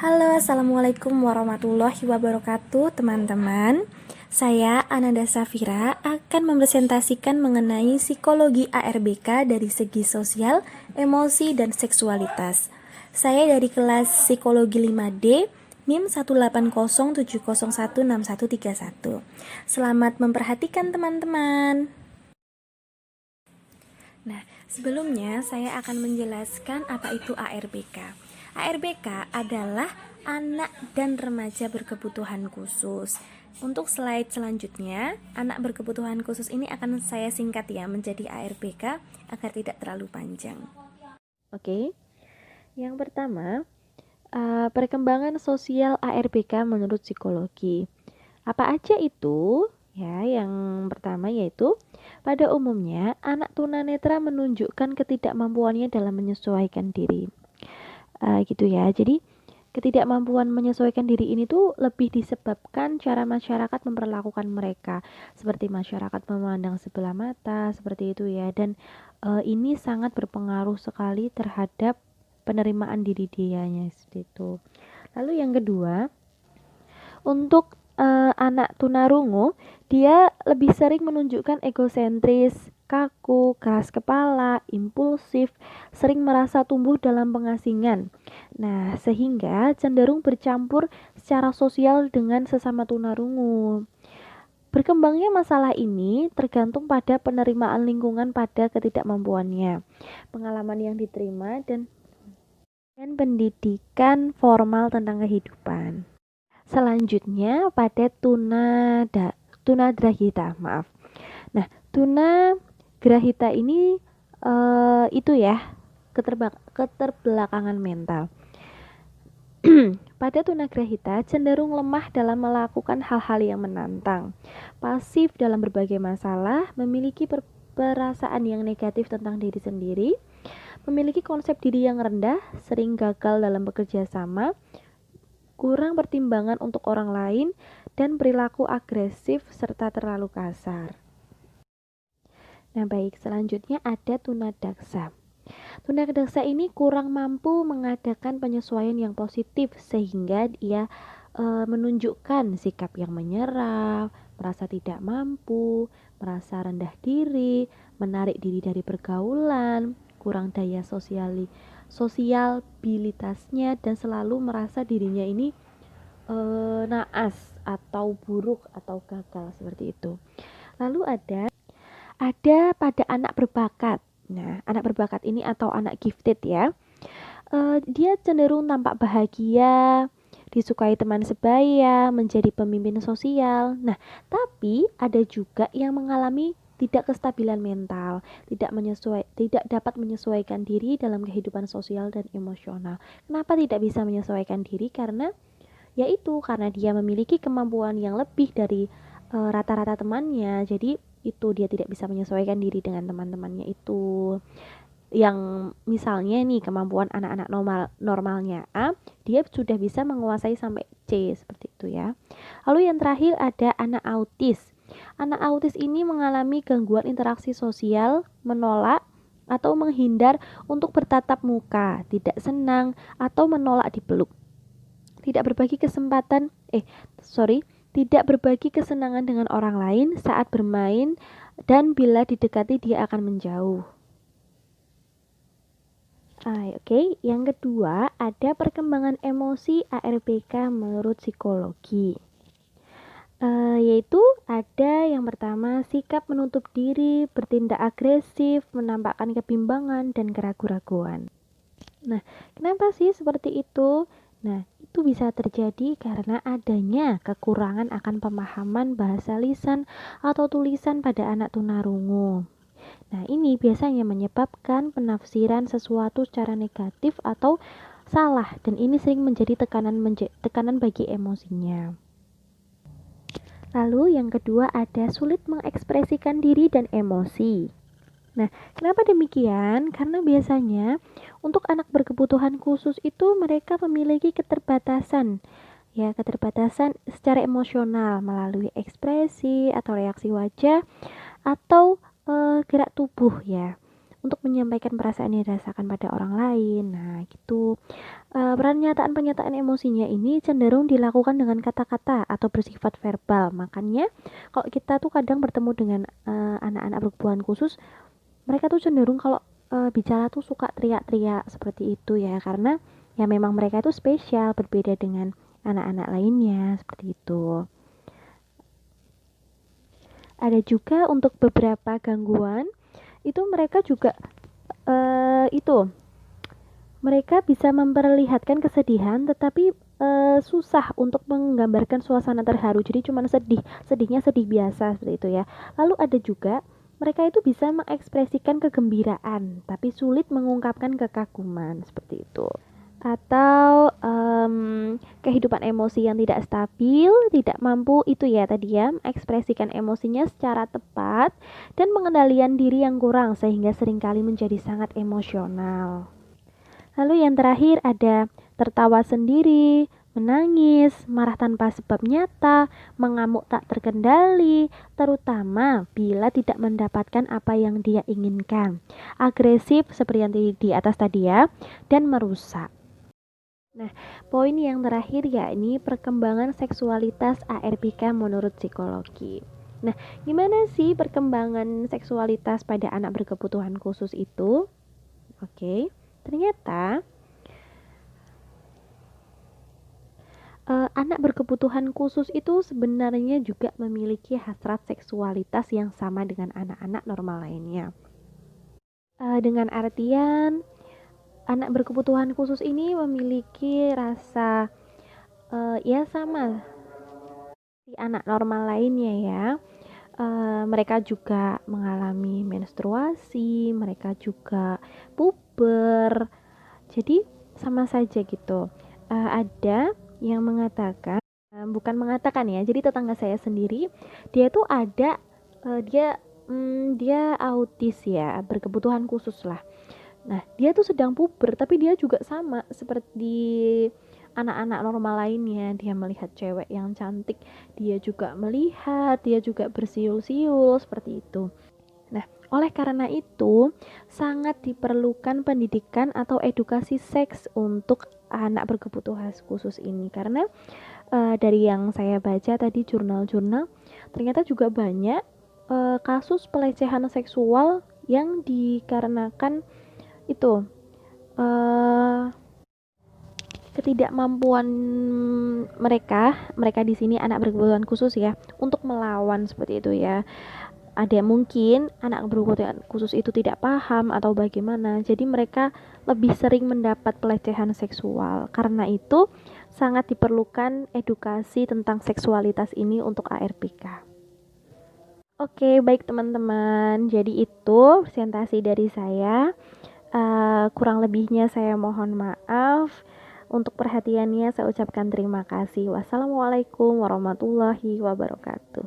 Halo, Assalamualaikum warahmatullahi wabarakatuh teman-teman. Saya Ananda Safira akan mempresentasikan mengenai psikologi ARBK dari segi sosial, emosi, dan seksualitas. Saya dari kelas psikologi 5D NIM 180701631. Selamat memperhatikan teman-teman. Nah, sebelumnya saya akan menjelaskan apa itu ARBK. ARBK adalah anak dan remaja berkebutuhan khusus. Untuk slide selanjutnya, anak berkebutuhan khusus ini akan saya singkat ya menjadi ARBK agar tidak terlalu panjang. Oke, yang pertama, perkembangan sosial ARBK menurut psikologi. Apa aja itu? Ya, yang pertama yaitu pada umumnya anak tunanetra menunjukkan ketidakmampuannya dalam menyesuaikan diri. Gitu ya. Jadi ketidakmampuan menyesuaikan diri ini tuh lebih disebabkan cara masyarakat memperlakukan mereka, seperti masyarakat memandang sebelah mata, seperti itu ya. Dan ini sangat berpengaruh sekali terhadap penerimaan diri dianya seperti itu. Lalu yang kedua, untuk anak tunarungu, dia lebih sering menunjukkan egosentris, kaku, keras kepala, impulsif, sering merasa tumbuh dalam pengasingan. Nah, sehingga cenderung bercampur secara sosial dengan sesama tunarungu. Berkembangnya masalah ini tergantung pada penerimaan lingkungan pada ketidakmampuannya, pengalaman yang diterima, dan pendidikan formal tentang kehidupan. Selanjutnya pada tunagrahita, maaf. Nah, tunagrahita ini itu ya keterbelakangan mental. Pada tunagrahita cenderung lemah dalam melakukan hal-hal yang menantang, pasif dalam berbagai masalah, memiliki perasaan yang negatif tentang diri sendiri, memiliki konsep diri yang rendah, sering gagal dalam bekerja sama, kurang pertimbangan untuk orang lain, dan perilaku agresif serta terlalu kasar. Nah, baik, selanjutnya ada tunadaksa. Tunadaksa ini kurang mampu mengadakan penyesuaian yang positif sehingga dia menunjukkan sikap yang menyerah, merasa tidak mampu, merasa rendah diri, menarik diri dari pergaulan, kurang daya sosialitasnya, dan selalu merasa dirinya ini naas atau buruk atau gagal seperti itu. Lalu ada pada anak berbakat. Nah, anak berbakat ini atau anak gifted ya, dia cenderung tampak bahagia, disukai teman sebaya, menjadi pemimpin sosial. Nah, tapi ada juga yang mengalami tidak kestabilan mental, tidak dapat menyesuaikan diri dalam kehidupan sosial dan emosional. Kenapa tidak bisa menyesuaikan diri? Karena dia memiliki kemampuan yang lebih dari rata-rata temannya. Jadi itu dia tidak bisa menyesuaikan diri dengan teman-temannya itu. Yang misalnya nih kemampuan anak-anak normalnya A, dia sudah bisa menguasai sampai C seperti itu ya. Lalu yang terakhir ada anak autis. Anak autis ini mengalami gangguan interaksi sosial, menolak atau menghindar untuk bertatap muka, tidak senang atau menolak dipeluk. Tidak berbagi kesenangan dengan orang lain saat bermain, dan bila didekati dia akan menjauh. Oke. Yang kedua, ada perkembangan emosi ARBK menurut psikologi. Yaitu ada yang pertama, sikap menutup diri, bertindak agresif, menampakkan kebimbangan dan keraguan-raguan. Nah, kenapa sih seperti itu? Nah, itu bisa terjadi karena adanya kekurangan akan pemahaman bahasa lisan atau tulisan pada anak tunarungu. Nah, ini biasanya menyebabkan penafsiran sesuatu secara negatif atau salah, dan ini sering menjadi tekanan bagi emosinya. Lalu yang kedua ada sulit mengekspresikan diri dan emosi. Nah, kenapa demikian? Karena biasanya untuk anak berkebutuhan khusus itu mereka memiliki keterbatasan secara emosional melalui ekspresi atau reaksi wajah atau gerak tubuh ya. untuk menyampaikan perasaan yang dirasakan pada orang lain. Nah, gitu. Pernyataan-pernyataan emosinya ini cenderung dilakukan dengan kata-kata atau bersifat verbal. Makanya kalau kita tuh kadang bertemu dengan anak-anak berkebutuhan khusus, mereka tuh cenderung kalau bicara tuh suka teriak-teriak seperti itu ya, karena ya memang mereka itu spesial, berbeda dengan anak-anak lainnya seperti itu. Ada juga untuk beberapa gangguan itu mereka juga itu mereka bisa memperlihatkan kesedihan, tetapi susah untuk menggambarkan suasana terharu. Jadi cuma sedihnya sedih biasa seperti itu ya. Lalu ada juga mereka itu bisa mengekspresikan kegembiraan, tapi sulit mengungkapkan kekaguman seperti itu. Atau kehidupan emosi yang tidak stabil, tidak mampu itu ya tadi ya, mengekspresikan emosinya secara tepat dan pengendalian diri yang kurang sehingga seringkali menjadi sangat emosional. Lalu yang terakhir ada tertawa sendiri, menangis, marah tanpa sebab nyata, mengamuk tak terkendali, terutama bila tidak mendapatkan apa yang dia inginkan. Agresif seperti yang di atas tadi ya, dan merusak. Nah, poin yang terakhir yakni perkembangan seksualitas ARBK menurut psikologi. Nah, gimana sih perkembangan seksualitas pada anak berkebutuhan khusus itu? Oke. Ternyata anak berkebutuhan khusus itu sebenarnya juga memiliki hasrat seksualitas yang sama dengan anak-anak normal lainnya. Dengan artian anak berkebutuhan khusus ini memiliki rasa ya sama si anak normal lainnya ya. Mereka juga mengalami menstruasi, mereka juga puber. Jadi sama saja gitu. Ada yang mengatakan, bukan mengatakan ya, jadi tetangga saya sendiri, dia tuh ada dia autis ya, berkebutuhan khusus lah. Nah, dia tuh sedang puber, tapi dia juga sama seperti anak-anak normal lainnya. Dia melihat cewek yang cantik, dia juga melihat, dia juga bersiul-siul seperti itu. Nah, oleh karena itu, sangat diperlukan pendidikan atau edukasi seks untuk anak berkebutuhan khusus ini. Karena dari yang saya baca tadi jurnal-jurnal, ternyata juga banyak kasus pelecehan seksual yang dikarenakan itu ketidakmampuan mereka di sini anak berkebutuhan khusus ya untuk melawan seperti itu ya. Ada mungkin anak berkebutuhan khusus itu tidak paham atau bagaimana, jadi mereka lebih sering mendapat pelecehan seksual. Karena itu sangat diperlukan edukasi tentang seksualitas ini untuk ARBK. Oke, baik teman-teman, jadi itu presentasi dari saya. Kurang lebihnya saya mohon maaf. Untuk perhatiannya saya ucapkan terima kasih. Wassalamualaikum warahmatullahi wabarakatuh.